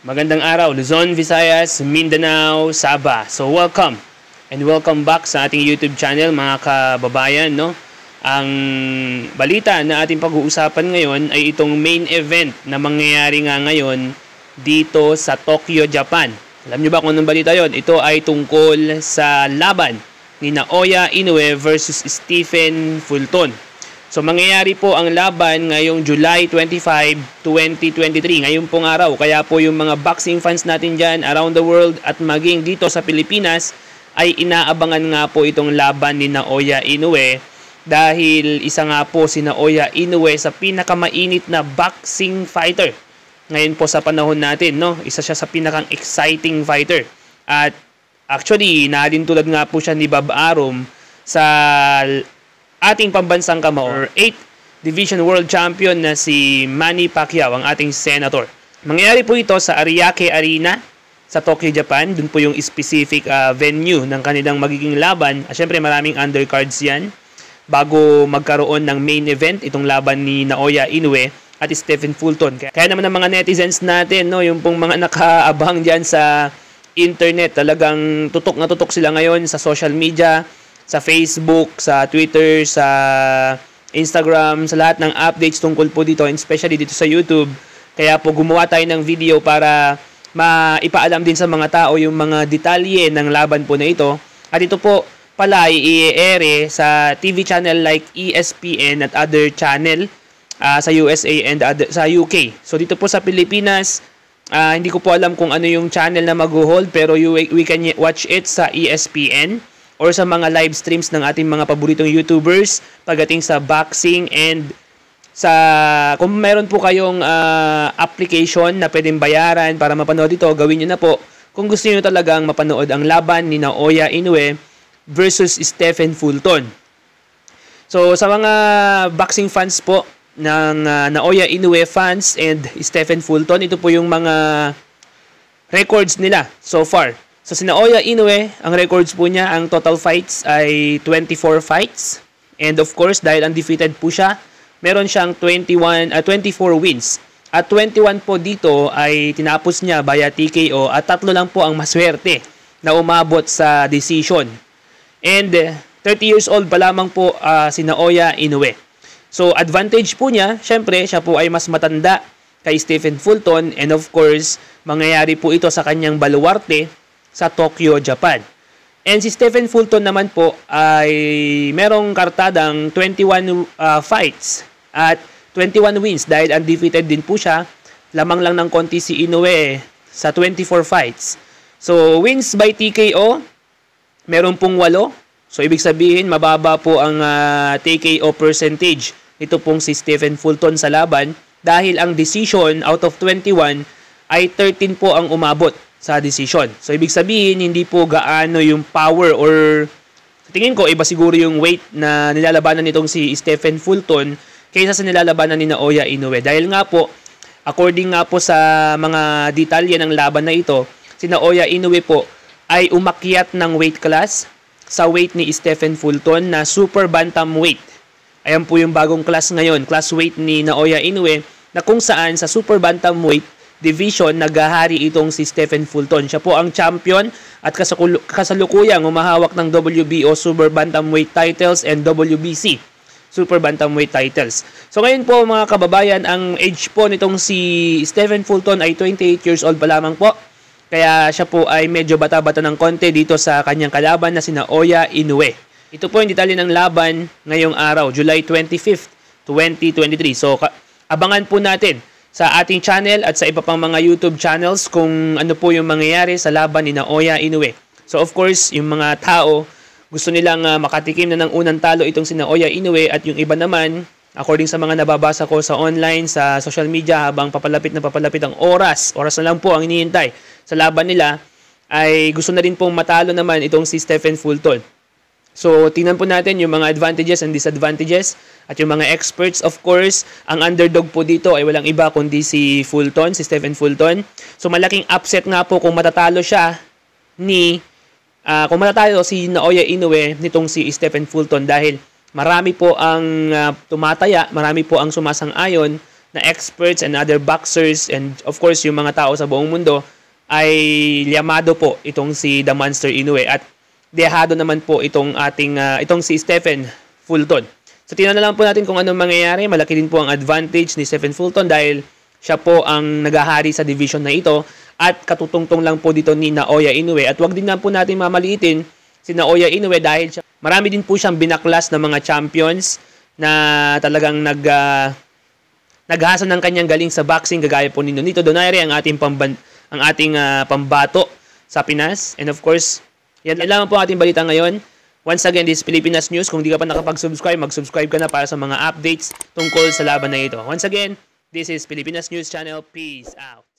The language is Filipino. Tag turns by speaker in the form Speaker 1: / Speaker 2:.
Speaker 1: Magandang araw, Luzon, Visayas, Mindanao, Sabah. So welcome and welcome back sa ating YouTube channel mga kababayan, no? Ang balita na ating pag-uusapan ngayon ay itong main event na mangyayari nga ngayon dito sa Tokyo, Japan. Alam niyo ba kung anong balita yon? Ito ay tungkol sa laban ni Naoya Inoue versus Stephen Fulton. So mangyayari po ang laban ngayong July 25, 2023. Ngayon pong araw. Kaya po yung mga boxing fans natin dyan around the world at maging dito sa Pilipinas ay inaabangan nga po itong laban ni Naoya Inoue. Dahil isa nga po si Naoya Inoue sa pinakamainit na boxing fighter. Ngayon po sa panahon natin, no? Isa siya sa pinakang exciting fighter. At actually, tulad nga po siya ni Bob Arum sa ating pambansang kamao, or 8th Division World Champion na si Manny Pacquiao, ang ating senator. Mangyayari po ito sa Ariake Arena sa Tokyo, Japan. Doon po yung specific venue ng kanilang magiging laban. Syempre maraming undercards yan bago magkaroon ng main event, itong laban ni Naoya Inoue at Stephen Fulton. Kaya naman ang mga netizens natin, no, yung pong mga nakaabang dyan sa internet, talagang tutok na tutok sila ngayon sa social media, sa Facebook, sa Twitter, sa Instagram, sa lahat ng updates tungkol po dito, and especially dito sa YouTube. Kaya po gumawa tayo ng video para maipaalam din sa mga tao yung mga detalye ng laban po na ito. At ito po pala i-ere sa TV channel like ESPN at other channel sa USA and sa UK. So dito po sa Pilipinas, hindi ko po alam kung ano yung channel na mag-hold, pero we can watch it sa ESPN or sa mga live streams ng ating mga paboritong YouTubers pagdating sa boxing. And kung meron po kayong application na pwedeng bayaran para mapanood ito, gawin nyo na po kung gusto nyo talagang mapanood ang laban ni Naoya Inoue versus Stephen Fulton. So sa mga boxing fans po ng Naoya Inoue fans and Stephen Fulton, ito po yung mga records nila so far. So si Naoya Inoue, ang records po niya, ang total fights ay 24 fights. And of course, dahil undefeated po siya, meron siyang 24 wins. At 21 po dito ay tinapos niya via TKO at 3 lang po ang maswerte na umabot sa decision. And 30 years old pa lamang po si Naoya Inoue. So advantage po niya, syempre siya po ay mas matanda kay Stephen Fulton, and of course, mangyayari po ito sa kanyang baluarte sa Tokyo, Japan. And si Stephen Fulton naman po ay merong kartadang 21 fights at 21 wins dahil undefeated din po siya. Lamang lang ng konti si Inoue sa 24 fights. So wins by TKO, meron pong 8. So ibig sabihin mababa po ang TKO percentage. Ito pong si Stephen Fulton sa laban dahil ang decision out of 21 ay 13 po ang umabot sa decision. So ibig sabihin hindi po gaano yung power, or sa tingin ko iba siguro yung weight na nilalabanan nitong si Stephen Fulton kaysa sa nilalabanan ni Naoya Inoue. Dahil nga po, according nga po sa mga detalye ng laban na ito, si Naoya Inoue po ay umakyat ng weight class sa weight ni Stephen Fulton na super bantamweight. Ayan po yung bagong class ngayon, class weight ni Naoya Inoue, na kung saan sa super bantamweight division naghahari itong si Stephen Fulton. Siya po ang champion at kasalukuyang humahawak ng WBO Super Bantamweight titles and WBC Super Bantamweight titles. So ngayon po mga kababayan, ang age po nitong si Stephen Fulton ay 28 years old pa lamang po. Kaya siya po ay medyo bata-bata ng konti dito sa kanyang kalaban na si Naoya Inoue. Ito po yung detalye ng laban ngayong araw, July 25th, 2023. So abangan po natin sa ating channel at sa iba pang mga YouTube channels kung ano po yung mangyayari sa laban ni Naoya Inoue. So of course, yung mga tao gusto nilang makatikim na ng unang talo itong si Naoya Inoue, at yung iba naman, according sa mga nababasa ko sa online, sa social media, habang papalapit ang oras na lang po ang hinihintay sa laban nila, ay gusto na rin pong matalo naman itong si Stephen Fulton. So, tingnan po natin yung mga advantages and disadvantages at yung mga experts. Of course, ang underdog po dito ay walang iba kundi si Fulton, si Stephen Fulton. So, malaking upset nga po kung matatalo siya kung matatalo si Naoya Inoue nitong si Stephen Fulton, dahil marami po ang tumataya, marami po ang sumasang-ayon na experts and other boxers and of course yung mga tao sa buong mundo ay liyamado po itong si The Monster Inoue at dehado naman po itong itong si Stephen Fulton. So tingnan na lang po natin kung anong mangyayari. Malaki din po ang advantage ni Stephen Fulton dahil siya po ang nagahari sa division na ito at katutungtong lang po dito ni Naoya Inoue at wag din na po natin mamaliitin si Naoya Inoue dahil marami din po siyang binaklas ng mga champions na talagang naghasa ng kanyang galing sa boxing kagaya po ni Nonito Donaire ang ating pambato sa Pinas. And of course, yan lang po ating balita ngayon. Once again, this is Pilipinas News. Kung di ka pa nakapag-subscribe, mag-subscribe ka na para sa mga updates tungkol sa laban na ito. Once again, this is Pilipinas News Channel. Peace out.